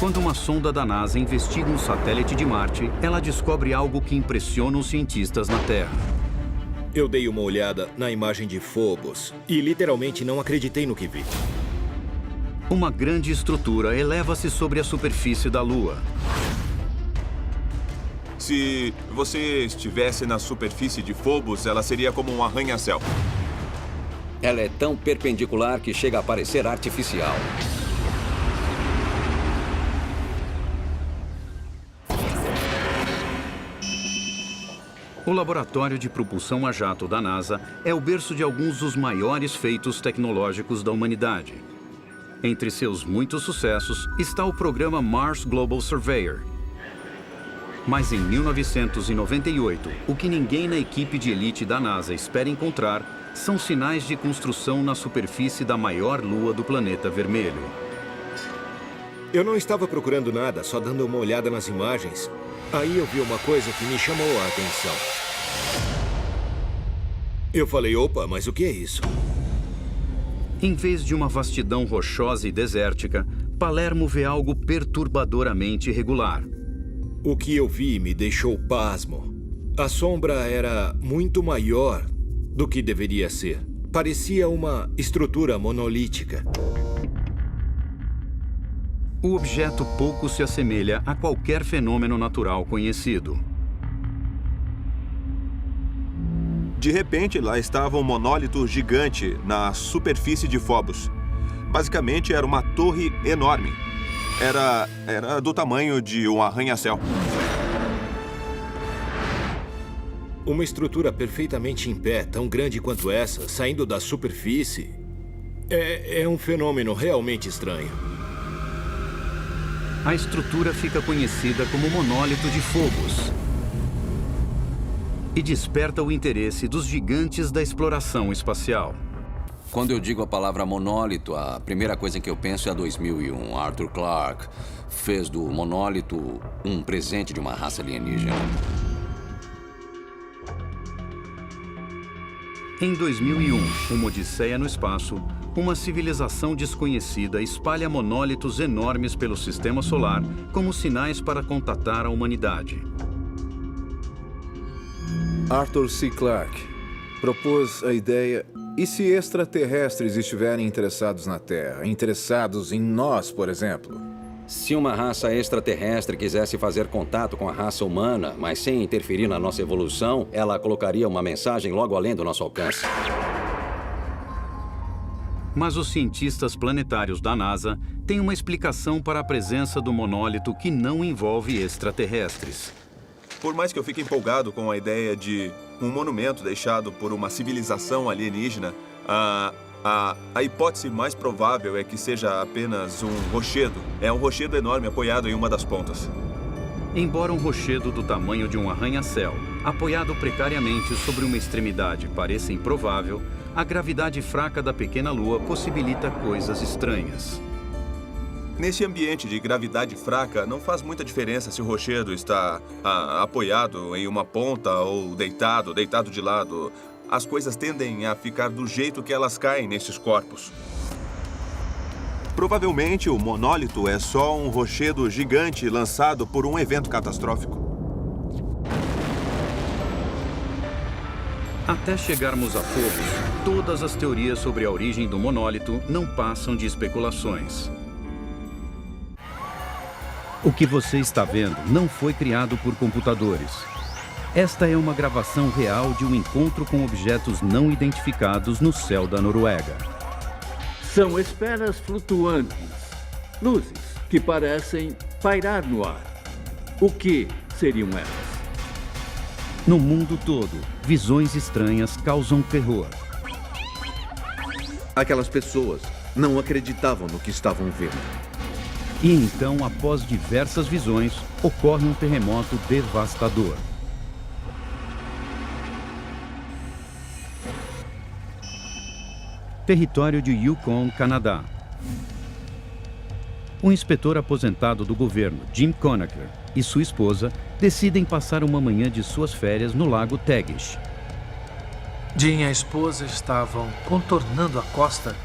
Quando uma sonda da NASA investiga um satélite de Marte, ela descobre algo que impressiona os cientistas na Terra. Eu dei uma olhada na imagem de Phobos e literalmente não acreditei no que vi. Uma grande estrutura eleva-se sobre a superfície da Lua. Se você estivesse na superfície de Phobos, ela seria como um arranha-céu. Ela é tão perpendicular que chega a parecer artificial. O Laboratório de Propulsão a Jato da NASA é o berço de alguns dos maiores feitos tecnológicos da humanidade. Entre seus muitos sucessos está o programa Mars Global Surveyor. Mas em 1998, o que ninguém na equipe de elite da NASA espera encontrar são sinais de construção na superfície da maior lua do planeta vermelho. Eu não estava procurando nada, só dando uma olhada nas imagens. Aí eu vi uma coisa que me chamou a atenção. Eu falei, opa, mas o que é isso? Em vez de uma vastidão rochosa e desértica, Palermo vê algo perturbadoramente irregular. O que eu vi me deixou pasmo. A sombra era muito maior do que deveria ser. Parecia uma estrutura monolítica. O objeto pouco se assemelha a qualquer fenômeno natural conhecido. De repente, lá estava um monólito gigante na superfície de Phobos. Basicamente, era uma torre enorme. Era do tamanho de um arranha-céu. Uma estrutura perfeitamente em pé, tão grande quanto essa, saindo da superfície, é um fenômeno realmente estranho. A estrutura fica conhecida como monólito de Phobos e desperta o interesse dos gigantes da exploração espacial. Quando eu digo a palavra monólito, a primeira coisa que eu penso é a 2001. Arthur Clarke fez do monólito um presente de uma raça alienígena. Em 2001, uma odisseia no espaço, uma civilização desconhecida espalha monólitos enormes pelo sistema solar como sinais para contatar a humanidade. Arthur C. Clarke propôs a ideia: e se extraterrestres estiverem interessados na Terra, interessados em nós, por exemplo? Se uma raça extraterrestre quisesse fazer contato com a raça humana, mas sem interferir na nossa evolução, ela colocaria uma mensagem logo além do nosso alcance. Mas os cientistas planetários da NASA têm uma explicação para a presença do monólito que não envolve extraterrestres. Por mais que eu fique empolgado com a ideia de um monumento deixado por uma civilização alienígena, a hipótese mais provável é que seja apenas um rochedo. É um rochedo enorme apoiado em uma das pontas. Embora um rochedo do tamanho de um arranha-céu, apoiado precariamente sobre uma extremidade, pareça improvável, a gravidade fraca da pequena Lua possibilita coisas estranhas. Nesse ambiente de gravidade fraca, não faz muita diferença se o rochedo está apoiado em uma ponta ou deitado de lado. As coisas tendem a ficar do jeito que elas caem nesses corpos. Provavelmente, o monólito é só um rochedo gigante lançado por um evento catastrófico. Até chegarmos a Phobos, todas as teorias sobre a origem do monólito não passam de especulações. O que você está vendo não foi criado por computadores. Esta é uma gravação real de um encontro com objetos não identificados no céu da Noruega. São esferas flutuantes, luzes que parecem pairar no ar. O que seriam elas? No mundo todo, visões estranhas causam terror. Aquelas pessoas não acreditavam no que estavam vendo. E então, após diversas visões, ocorre um terremoto devastador. Território de Yukon, Canadá. Um inspetor aposentado do governo, Jim Conacher, e sua esposa decidem passar uma manhã de suas férias no lago Tagish. Jim e a esposa estavam contornando a costa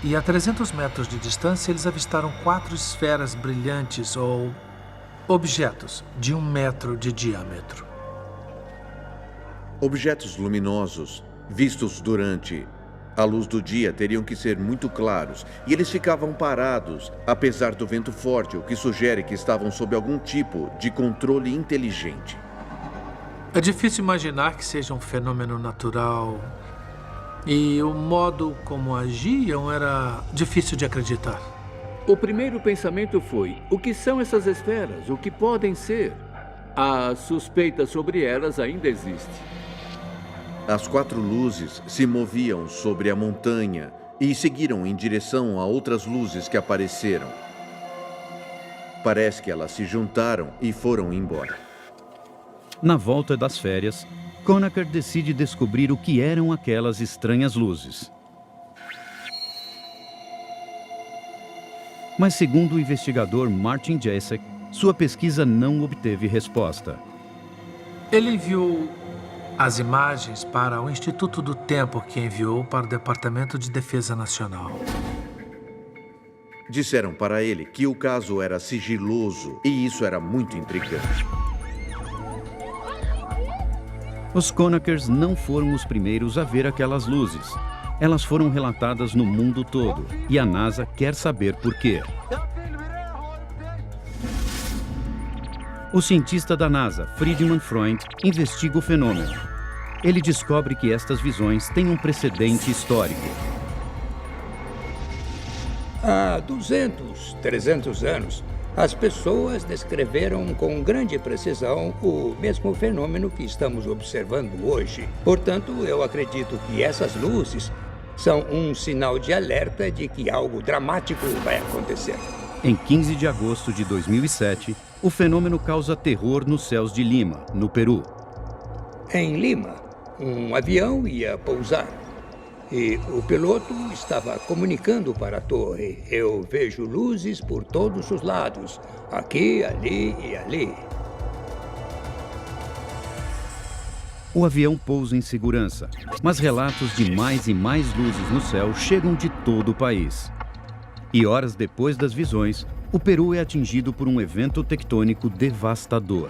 E a 300 metros de distância, eles avistaram 4 esferas brilhantes ou objetos de 1 metro de diâmetro. Objetos luminosos vistos durante a luz do dia teriam que ser muito claros, e eles ficavam parados, apesar do vento forte, o que sugere que estavam sob algum tipo de controle inteligente. É difícil imaginar que seja um fenômeno natural. E o modo como agiam era difícil de acreditar. O primeiro pensamento foi: o que são essas esferas? O que podem ser? A suspeita sobre elas ainda existe. As 4 luzes se moviam sobre a montanha e seguiram em direção a outras luzes que apareceram. Parece que elas se juntaram e foram embora. Na volta das férias, Conacher decide descobrir o que eram aquelas estranhas luzes. Mas segundo o investigador Martin Jacek, sua pesquisa não obteve resposta. Ele enviou as imagens para o Instituto do Tempo, que enviou para o Departamento de Defesa Nacional. Disseram para ele que o caso era sigiloso e isso era muito intrigante. Os Conachers não foram os primeiros a ver aquelas luzes. Elas foram relatadas no mundo todo e a NASA quer saber por quê. O cientista da NASA, Friedemann Freund, investiga o fenômeno. Ele descobre que estas visões têm um precedente histórico. Há 200, 300 anos, as pessoas descreveram com grande precisão o mesmo fenômeno que estamos observando hoje. Portanto, eu acredito que essas luzes são um sinal de alerta de que algo dramático vai acontecer. Em 15 de agosto de 2007, o fenômeno causa terror nos céus de Lima, no Peru. Em Lima, um avião ia pousar e o piloto estava comunicando para a torre: eu vejo luzes por todos os lados, aqui, ali e ali. O avião pousa em segurança, mas relatos de mais e mais luzes no céu chegam de todo o país. E horas depois das visões, o Peru é atingido por um evento tectônico devastador.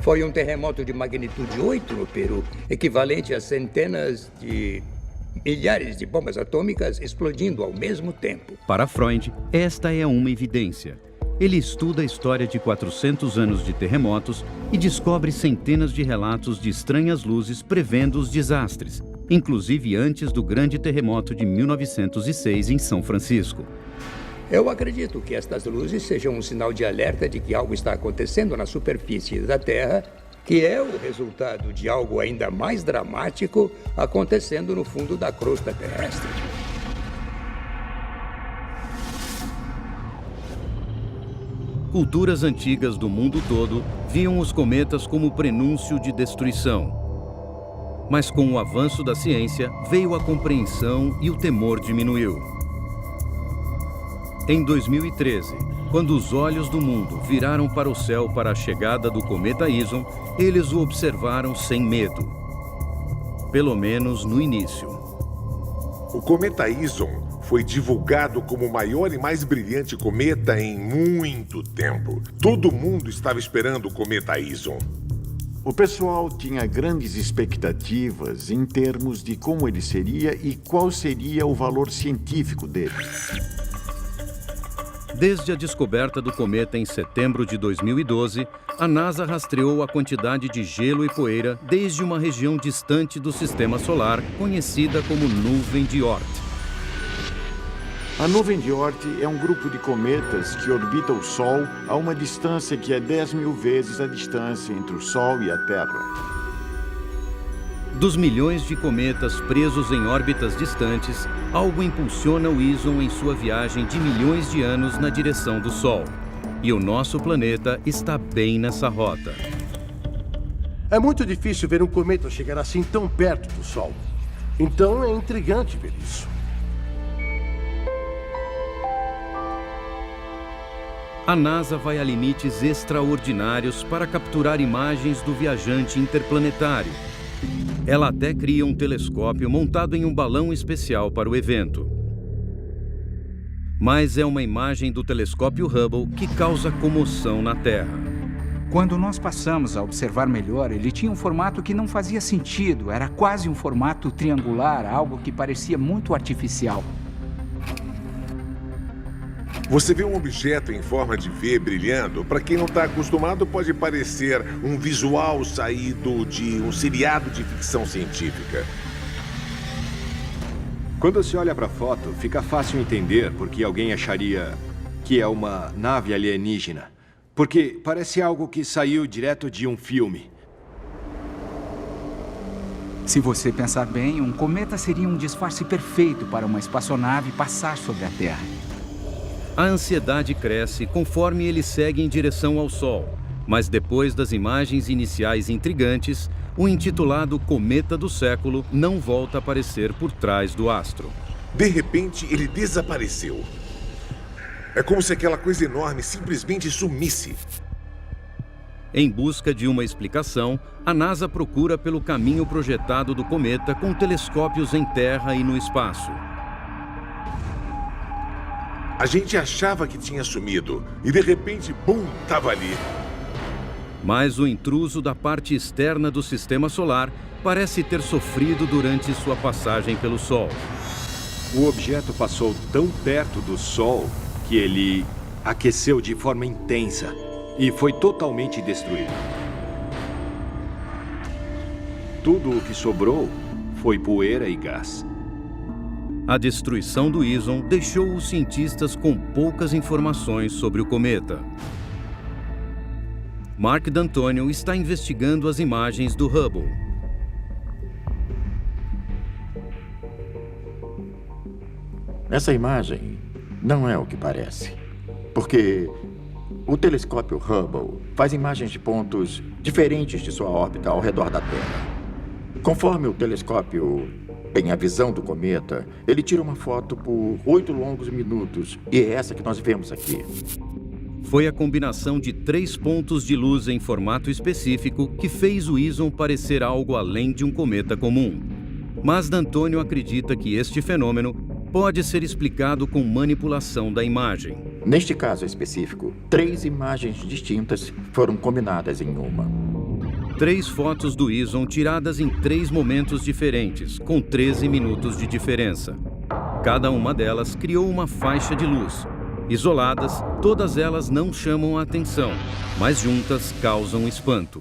Foi um terremoto de magnitude 8 no Peru, equivalente a centenas de milhares de bombas atômicas explodindo ao mesmo tempo. Para Freund, esta é uma evidência. Ele estuda a história de 400 anos de terremotos e descobre centenas de relatos de estranhas luzes prevendo os desastres, inclusive antes do grande terremoto de 1906 em São Francisco. Eu acredito que estas luzes sejam um sinal de alerta de que algo está acontecendo na superfície da Terra, que é o resultado de algo ainda mais dramático acontecendo no fundo da crosta terrestre. Culturas antigas do mundo todo viam os cometas como prenúncio de destruição. Mas com o avanço da ciência, veio a compreensão e o temor diminuiu. Em 2013, quando os olhos do mundo viraram para o céu para a chegada do cometa Ison, eles o observaram sem medo. Pelo menos no início. O cometa Ison foi divulgado como o maior e mais brilhante cometa em muito tempo. Todo mundo estava esperando o cometa Ison. O pessoal tinha grandes expectativas em termos de como ele seria e qual seria o valor científico dele. Desde a descoberta do cometa em setembro de 2012, a NASA rastreou a quantidade de gelo e poeira desde uma região distante do sistema solar, conhecida como nuvem de Oort. A nuvem de Oort é um grupo de cometas que orbita o Sol a uma distância que é 10.000 vezes a distância entre o Sol e a Terra. Dos milhões de cometas presos em órbitas distantes, algo impulsiona o Ison em sua viagem de milhões de anos na direção do Sol. E o nosso planeta está bem nessa rota. É muito difícil ver um cometa chegar assim tão perto do Sol. Então é intrigante ver isso. A NASA vai a limites extraordinários para capturar imagens do viajante interplanetário. Ela até cria um telescópio montado em um balão especial para o evento. Mas é uma imagem do telescópio Hubble que causa comoção na Terra. Quando nós passamos a observar melhor, ele tinha um formato que não fazia sentido. Era quase um formato triangular, algo que parecia muito artificial. Você vê um objeto em forma de V brilhando. Para quem não está acostumado, pode parecer um visual saído de um seriado de ficção científica. Quando se olha para a foto, fica fácil entender por que alguém acharia que é uma nave alienígena. Porque parece algo que saiu direto de um filme. Se você pensar bem, um cometa seria um disfarce perfeito para uma espaçonave passar sobre a Terra. A ansiedade cresce conforme ele segue em direção ao Sol. Mas depois das imagens iniciais intrigantes, o intitulado Cometa do Século não volta a aparecer por trás do astro. De repente, ele desapareceu. É como se aquela coisa enorme simplesmente sumisse. Em busca de uma explicação, a NASA procura pelo caminho projetado do cometa com telescópios em terra e no espaço. A gente achava que tinha sumido e de repente, bum, estava ali. Mas o intruso da parte externa do sistema solar parece ter sofrido durante sua passagem pelo Sol. O objeto passou tão perto do Sol que ele aqueceu de forma intensa e foi totalmente destruído. Tudo o que sobrou foi poeira e gás. A destruição do Ison deixou os cientistas com poucas informações sobre o cometa. Mark D'Antonio está investigando as imagens do Hubble. Essa imagem não é o que parece, porque o telescópio Hubble faz imagens de pontos diferentes de sua órbita ao redor da Terra. Conforme o telescópio tem a visão do cometa, ele tira uma foto por 8 longos minutos, e é essa que nós vemos aqui. Foi a combinação de 3 pontos de luz em formato específico que fez o Ison parecer algo além de um cometa comum. Mas D'Antonio acredita que este fenômeno pode ser explicado com manipulação da imagem. Neste caso específico, 3 imagens distintas foram combinadas em uma. 3 fotos do Ison tiradas em 3 momentos diferentes, com 13 minutos de diferença. Cada uma delas criou uma faixa de luz. Isoladas, todas elas não chamam a atenção, mas juntas causam espanto.